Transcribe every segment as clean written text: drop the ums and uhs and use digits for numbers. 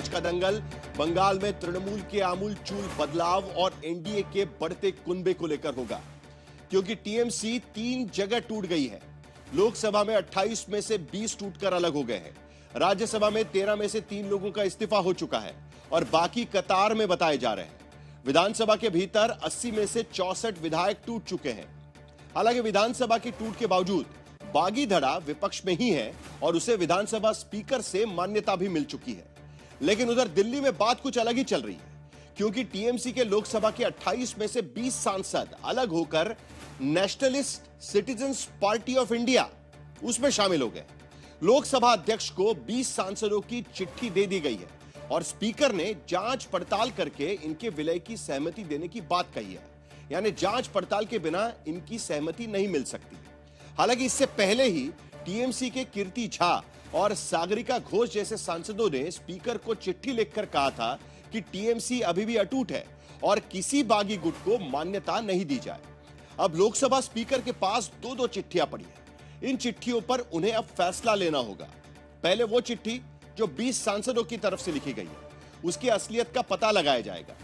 आज का दंगल बंगाल में तृणमूल के आमूलचूल बदलाव और एनडीए के बढ़ते कुनबे को लेकर होगा, क्योंकि टीएमसी 3 जगह टूट गई है। लोकसभा में 28 में से 20 टूटकर अलग हो गए हैं। राज्यसभा में 13 में से 3 लोगों का इस्तीफा हो चुका है और बाकी कतार में बताए जा रहे हैं। विधानसभा के भीतर 80 में से 64 विधायक टूट चुके हैं। हालांकि विधानसभा की टूट के बावजूद बागी धड़ा विपक्ष में ही है और उसे विधानसभा स्पीकर से मान्यता भी मिल चुकी है। लेकिन उधर दिल्ली में बात कुछ अलग ही चल रही है, क्योंकि टीएमसी के लोकसभा के 28 में से 20 सांसद अलग होकर nationalist citizens party of India उसमें शामिल हो गए। लोकसभा अध्यक्ष को 20 सांसदों की चिट्ठी दे दी गई है और स्पीकर ने जांच पड़ताल करके इनके विलय की सहमति देने की बात कही है। यानी जांच पड़ताल के बिना इनकी सहमति नहीं मिल सकती। हालांकि इससे पहले ही टीएमसी के कीर्ति झा और सागरिका घोष जैसे सांसदों ने स्पीकर को चिट्ठी लिखकर कहा था कि टीएमसी अभी भी अटूट है और किसी बागी गुट को मान्यता नहीं दी जाए। अब लोकसभा स्पीकर के पास 2-2 चिट्ठियां पड़ी हैं। इन चिट्ठियों पर उन्हें अब फैसला लेना होगा। पहले वो चिट्ठी जो 20 सांसदों की तरफ से लिखी गई है, उसकी असलियत का पता लगाया जाएगा।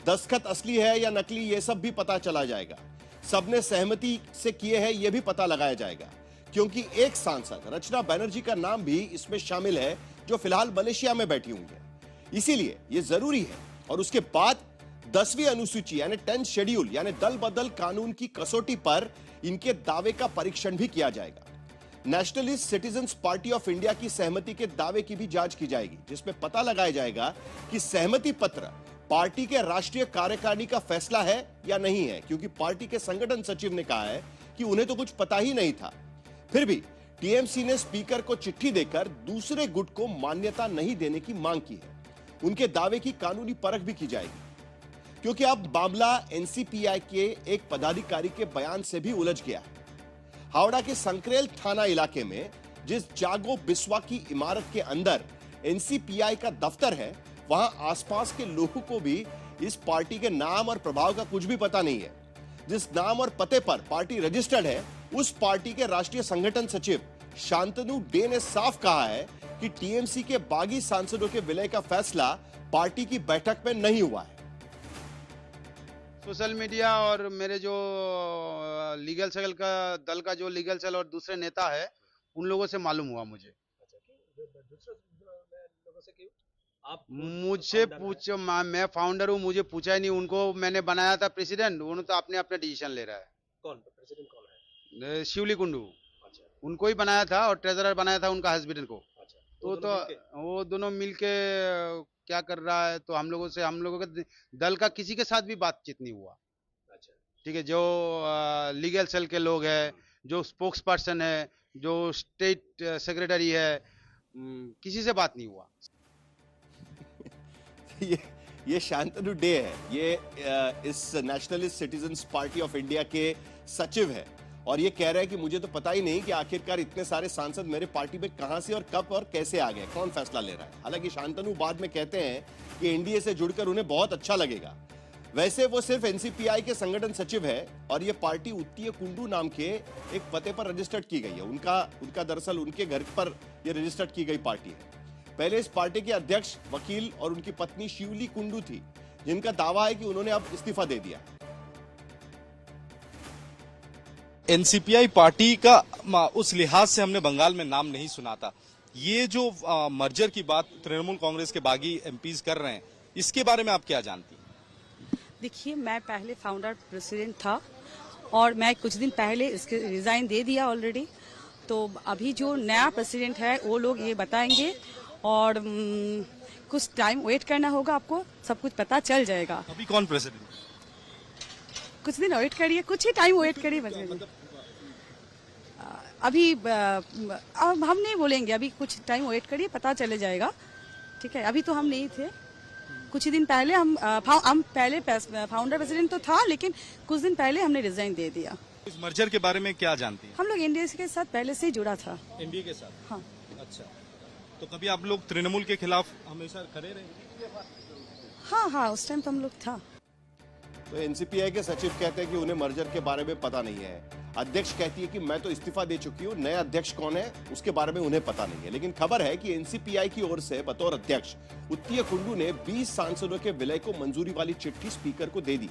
दस्तखत असली है या नकली, यह सब भी पता चला जाएगा। सबने सहमति से किए हैं, यह भी पता लगाया जाएगा, क्योंकि एक सांसद रचना बनर्जी का नाम भी इसमें शामिल है, जो फिलहाल मलेशिया में बैठी हुई है। इसीलिए यह जरूरी है। और उसके बाद 10वीं अनुसूची यानी 10th शेड्यूल यानी दल बदल कानून की कसौटी पर इनके दावे का परीक्षण भी किया जाएगा। Nationalist citizens party of India की सहमति के दावे की भी जांच की जाएगी, जिसमें पता लगाया जाएगा कि सहमति पत्र पार्टी के राष्ट्रीय कार्यकारिणी का फैसला है या नहीं है, क्योंकि पार्टी के संगठन सचिव ने कहा है कि उन्हें तो कुछ पता ही नहीं था। फिर भी टीएमसी ने स्पीकर को चिट्ठी देकर दूसरे गुट को मान्यता नहीं देने की मांग की है। उनके दावे की कानूनी परख भी की जाएगी, क्योंकि अब मामला एनसीपीआई के एक पदाधिकारी के बयान से भी उलझ गया है। हावड़ा के संक्रेल थाना इलाके में जिस जागो बिस्वा की इमारत के अंदर एनसीपीआई का दफ्तर है, वहां आसपास के लोगों को भी इस पार्टी के नाम और प्रभाव का कुछ भी पता नहीं है। जिस नाम और पते पर पार्टी रजिस्टर्ड है, उस पार्टी के राष्ट्रीय संगठन सचिव शांतनु डे ने साफ कहा है कि टीएमसी के बागी सांसदों के विलय का फैसला पार्टी की बैठक में नहीं हुआ है। सोशल मीडिया और मेरे जो लीगल सेल का दल का जो लीगल सेल और दूसरे नेता है, उन लोगों से मालूम हुआ मुझे। मुझे पूछो, मैं फाउंडर हूँ, मुझे पूछा ही नहीं। उनको मैंने बनाया था प्रेसिडेंट, उन्होंने तो अपने अपने डिसीजन ले रहा है। कौन प्रेसिडेंट कौन है? शिवली कुंडू। अच्छा। उनको ही बनाया था और ट्रेजरर बनाया था उनका हस्बैंड को। अच्छा। तो वो दोनों मिलके क्या कर रहा है, तो हम लोगों के दल का किसी के साथ भी बातचीत नहीं हुआ। अच्छा। ठीक है, जो लीगल सेल के लोग हैं, जो स्पोक्स पर्सन है, जो स्टेट सेक्रेटरी है, किसी से बात नहीं हुआ। ये शांतनु डे है, ये इस nationalist citizens party of India के सचिव है और ये कह रहा है कि मुझे तो पता ही नहीं कि आखिरकार इतने सारे सांसद मेरे पार्टी में कहां से और कब और कैसे आ गए, कौन फैसला ले रहा है। हालांकि शांतनु बाद में कहते हैं कि एनडीए से जुड़कर उन्हें बहुत अच्छा लगेगा। वैसे वो सिर्फ एनसीपीआई के संगठन सचिव है और ये पार्टी उत्तीय कुंडू नाम के एक पते पर रजिस्टर्ड की गई है। उनका दरअसल उनके घर पर यह रजिस्टर्ड की गई पार्टी है। पहले इस पार्टी के अध्यक्ष वकील और उनकी पत्नी शिवली कुंडू थी, जिनका दावा है कि उन्होंने अब इस्तीफा दे दिया। एनसीपीआई पार्टी का उस लिहाज से हमने बंगाल में नाम नहीं सुना था। ये जो मर्जर की बात तृणमूल कांग्रेस के बागी एमपीज कर रहे हैं, इसके बारे में आप क्या जानती हैं? देखिए, मैं पहले फाउंडर प्रेसिडेंट था और मैं कुछ दिन पहले इसके रिजाइन दे दिया ऑलरेडी। तो अभी जो नया प्रेसिडेंट है वो लोग ये बताएंगे और कुछ टाइम वेट करना होगा, आपको सब कुछ पता चल जाएगा। अभी कौन प्रेसिडेंट? कुछ दिन वेट करिए, कुछ ही टाइम वेट करिए। अभी अब हम नहीं बोलेंगे, अभी कुछ टाइम वेट करिए, पता चले जाएगा। ठीक है, अभी तो हम नहीं थे। कुछ ही दिन पहले हम पहले फाउंडर प्रेसिडेंट तो था, लेकिन कुछ दिन पहले हमने रिजाइन दे दिया। इस मर्जर के बारे में क्या जानती हैं? हम लोग एनडीए के साथ पहले से ही जुड़ा था। एनडीए के साथ? हाँ। अच्छा, तो कभी आप लोग तृणमूल के खिलाफ हमेशा खड़े रहे? हाँ, उस टाइम तो हम लोग था। तो एनसीपीआई के सचिव कहते हैं कि उन्हें मर्जर के बारे में पता नहीं है। अध्यक्ष कहती है कि मैं तो इस्तीफा दे चुकी हूं, नया अध्यक्ष कौन है उसके बारे में उन्हें पता नहीं है। लेकिन खबर है कि एनसीपीआई की ओर से बतौर अध्यक्ष उत्तीय कुंडू ने 20 सांसदों के विलय को मंजूरी वाली चिट्ठी स्पीकर को दे दी।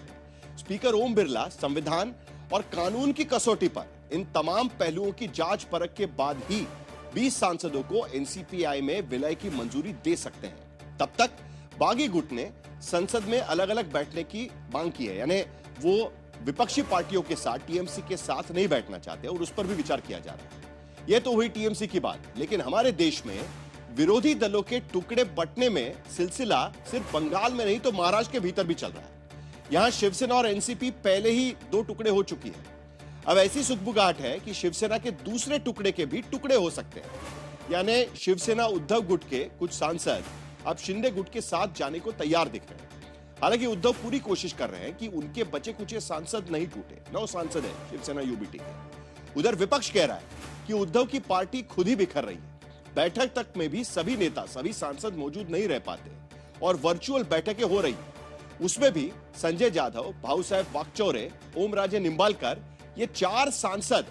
स्पीकर ओम बिरला संविधान और कानून की कसौटी पर इन तमाम पहलुओं की जांच परख के बाद ही 20 सांसदों को एनसीपीआई में विलय की मंजूरी दे सकते हैं। तब तक बागी गुट ने संसद में अलग अलग बैठने की मांग की है, यानी वो विपक्षी पार्टियों के साथ टीएमसी के साथ नहीं बैठना चाहते और उस पर भी विचार किया जा रहा है। यह तो हुई टीएमसी की बात, लेकिन हमारे देश में विरोधी दलों के टुकड़े बंटने में सिलसिला सिर्फ बंगाल में नहीं तो महाराष्ट्र के भीतर भी चल रहा है। यहां शिवसेना और एनसीपी पहले ही 2 टुकड़े हो चुकी है। अब ऐसी सुगबुगाहट है कि शिवसेना के दूसरे टुकड़े के भी टुकड़े हो सकते हैं, यानी शिवसेना उद्धव गुट के कुछ सांसद अब शिंदे गुट के साथ जाने को तैयार दिख रहे हैं। हालांकि उद्धव पूरी कोशिश कर रहे हैं कि उनके बचे कुछ सांसद नहीं टूटे। 9 सांसद है शिवसेना यूबीटी के। उधर विपक्ष कह रहा है कि उद्धव की पार्टी खुद ही बिखर रही है। बैठक तक में भी सभी नेता, सभी सांसद मौजूद नहीं रह पाते और वर्चुअल बैठकें हो रही है। उसमें भी संजय जाधव, भाऊ साहब वाकचौरे, ओम राजे निंबालकर, ये 4 सांसद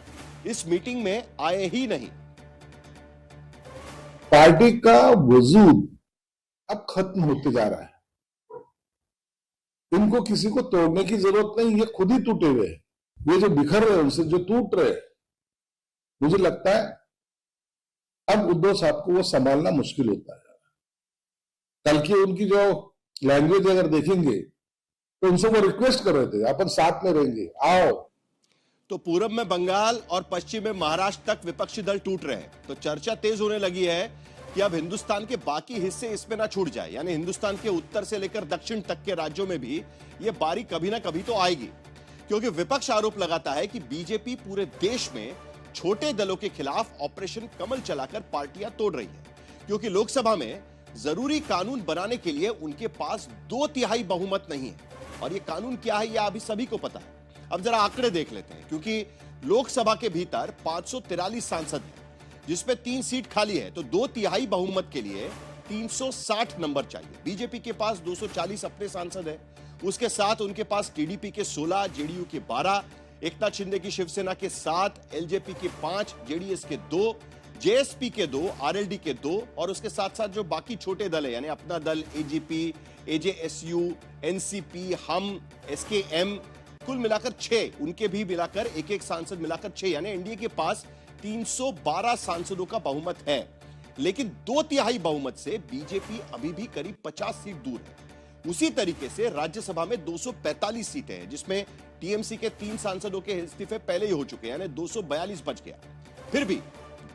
इस मीटिंग में आए ही नहीं। पार्टी का वजूद अब खत्म होते जा रहा है। इनको किसी को तोड़ने की जरूरत नहीं, ये खुद ही टूटे हुए हैं। ये जो बिखर रहे हैं उनसे जो टूट रहे हैं, मुझे लगता है अब उद्धव साहब को वो संभालना मुश्किल होता है। कल की उनकी जो लैंग्वेज अगर देखेंगे तो उनसे वो रिक्वेस्ट कर रहे थे अपन साथ में रहेंगे, आओ। तो पूरब में बंगाल और पश्चिम में महाराष्ट्र तक विपक्षी दल टूट रहे हैं, तो चर्चा तेज होने लगी है कि अब हिंदुस्तान के बाकी हिस्से इसमें ना छूट जाए, यानी हिंदुस्तान के उत्तर से लेकर दक्षिण तक के राज्यों में भी ये बारी कभी ना कभी तो आएगी। क्योंकि विपक्ष आरोप लगाता है कि बीजेपी पूरे देश में छोटे दलों के खिलाफ ऑपरेशन कमल चलाकर पार्टियां तोड़ रही है। क्योंकि लोकसभा में जरूरी कानून बनाने के लिए उनके पास 2/3 बहुमत नहीं है, और ये कानून क्या है यह अभी सभी को पता है। अब जरा आंकड़े देख लेते हैं, क्योंकि लोकसभा के भीतर 543 सांसद हैं, जिसमें 3 सीट खाली है, तो 2/3 बहुमत के लिए 360 नंबर चाहिए। बीजेपी के पास 240 अपने सांसद है, उसके साथ उनके पास टीडीपी के 16, जेडीयू के 12, एकनाथ शिंदे की शिवसेना के 7, एलजेपी के 5, जेडीएस के 2, जेएसपी के 2, आरएलडी के 2, और उसके साथ साथ जो बाकी छोटे दल है, यानी अपना दल, एजीपी, एजेएसयू, एनसीपी, हम, एसकेएम, कुल मिलाकर 6, उनके भी मिलाकर एक सांसद मिलाकर 6, यानी एनडीए के पास 312 सांसदों का बहुमत है। लेकिन 2/3 बहुमत से बीजेपी अभी भी करीब 50 सीट दूर है। उसी तरीके से राज्यसभा में 245 सीटें हैं, जिसमें टीएमसी के 3 सांसदों के इस्तीफे पहले ही हो चुके हैं, यानी 242 बच गया। फिर भी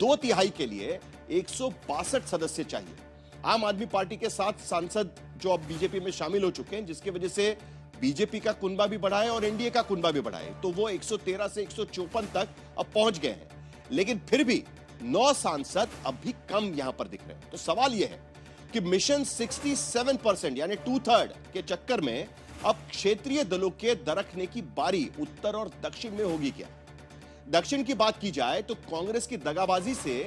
2/3 के लिए 162 सदस्य चाहिए। आम आदमी पार्टी के 7 सांसद जो अब बीजेपी में शामिल हो चुके हैं, जिसकी वजह से बीजेपी का कुनबा भी बढ़ा है और एनडीए का कुनबा भी बढ़ा है, तो वो 113 से 154 तक अब पहुंच गए हैं। लेकिन फिर भी 9 सांसद अब भी कम यहां पर दिख रहे हैं। तो सवाल यह है कि मिशन 67% यानी 2/3 के चक्कर में अब क्षेत्रीय दलों के दरकने की बारी उत्तर और दक्षिण में होगी क्या? दक्षिण की बात की जाए तो कांग्रेस की दगाबाजी से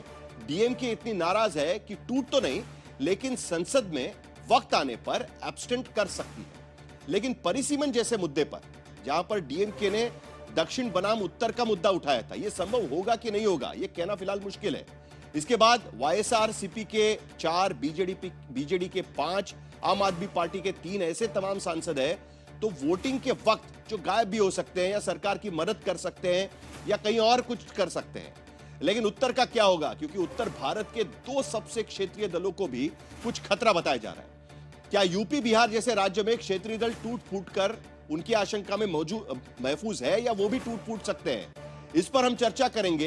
डीएमके इतनी नाराज है कि टूट तो नहीं, लेकिन संसद में वक्त आने पर एब्स्टेंट कर सकती है। लेकिन परिसीमन जैसे मुद्दे पर, जहां पर डीएमके ने दक्षिण बनाम उत्तर का मुद्दा उठाया था, यह संभव होगा कि नहीं होगा, यह कहना फिलहाल मुश्किल है। इसके बाद वाईएसआरसीपी के 4, बीजेडी के 5, आम आदमी पार्टी के 3 ऐसे तमाम सांसद हैं, तो वोटिंग के वक्त जो गायब भी हो सकते हैं, या सरकार की मदद कर सकते हैं, या कहीं और कुछ कर सकते हैं। लेकिन उत्तर का क्या होगा? क्योंकि उत्तर भारत के 2 सबसे क्षेत्रीय दलों को भी कुछ खतरा बताया जा रहा है। क्या यूपी बिहार जैसे राज्य में क्षेत्रीय दल टूट फूट कर उनकी आशंका में महफूज है, या वो भी टूट फूट सकते हैं? इस पर हम चर्चा करेंगे।